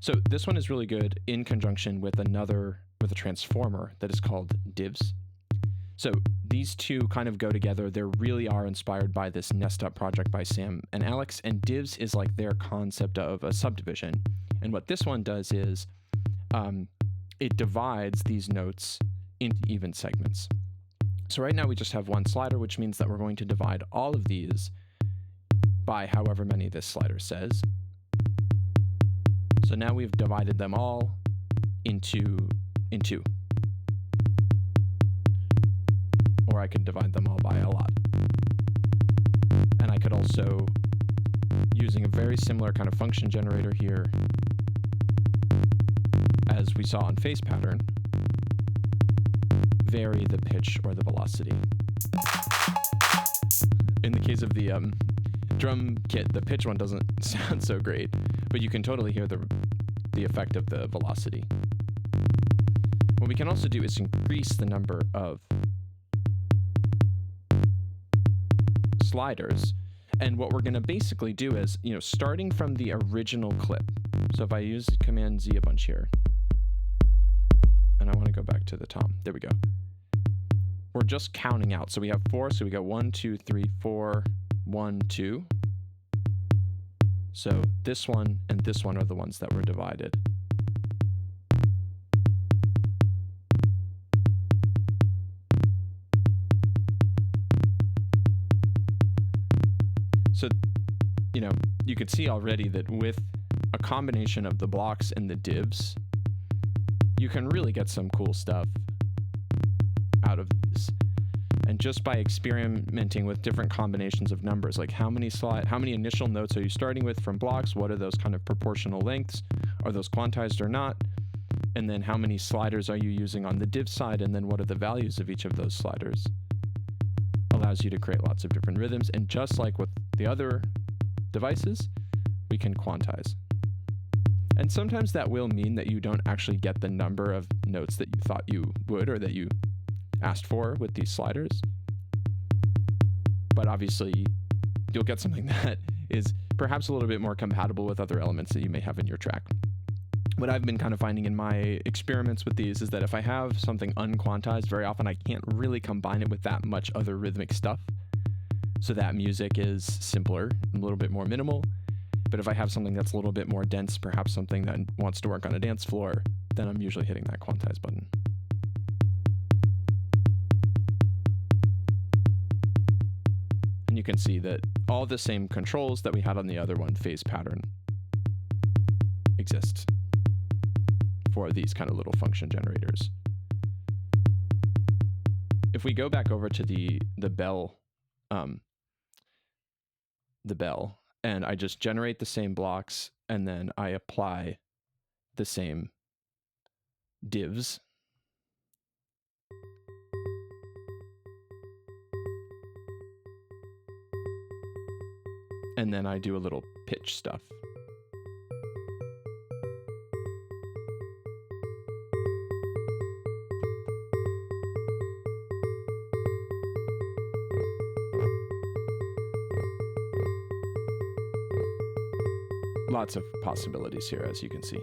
So this one is really good in conjunction with with a transformer that is called divs. So these two kind of go together. They really are inspired by this Nest Up project by Sam and Alex, and divs is like their concept of a subdivision. And what this one does is it divides these notes into even segments. So right now we just have one slider, which means that we're going to divide all of these by however many this slider says. So now we've divided them all into two. Or I could divide them all by a lot. And I could also, using a very similar kind of function generator here, as we saw on phase pattern, vary the pitch or the velocity. In the case of the drum kit, the pitch one doesn't sound so great, but you can totally hear the effect of the velocity. What we can also do is increase the number of sliders, and what we're going to basically do is, starting from the original clip. So if I use Command Z a bunch here, and I want to go back to the tom, there we go. We're just counting out. So we have 4, so we go 1, 2, 3, 4, 1, 2. So this one and this one are the ones that were divided. So, you could see already that with a combination of the blocks and the divs, you can really get some cool stuff out of these. And just by experimenting with different combinations of numbers, like how many initial notes are you starting with from blocks? What are those kind of proportional lengths? Are those quantized or not? And then how many sliders are you using on the div side? And then what are the values of each of those sliders? Allows you to create lots of different rhythms. And just like with the other devices, we can quantize. And sometimes that will mean that you don't actually get the number of notes that you thought you would or that you asked for with these sliders. But obviously, you'll get something that is perhaps a little bit more compatible with other elements that you may have in your track. What I've been kind of finding in my experiments with these is that if I have something unquantized, very often I can't really combine it with that much other rhythmic stuff. So that music is simpler, a little bit more minimal. But if I have something that's a little bit more dense, perhaps something that wants to work on a dance floor, then I'm usually hitting that quantize button. And you can see that all the same controls that we had on the other one, phase pattern, exist for these kind of little function generators. If we go back over to the bell, and I just generate the same blocks, and then I apply the same divs. And then I do a little pitch stuff. Lots of possibilities here, as you can see.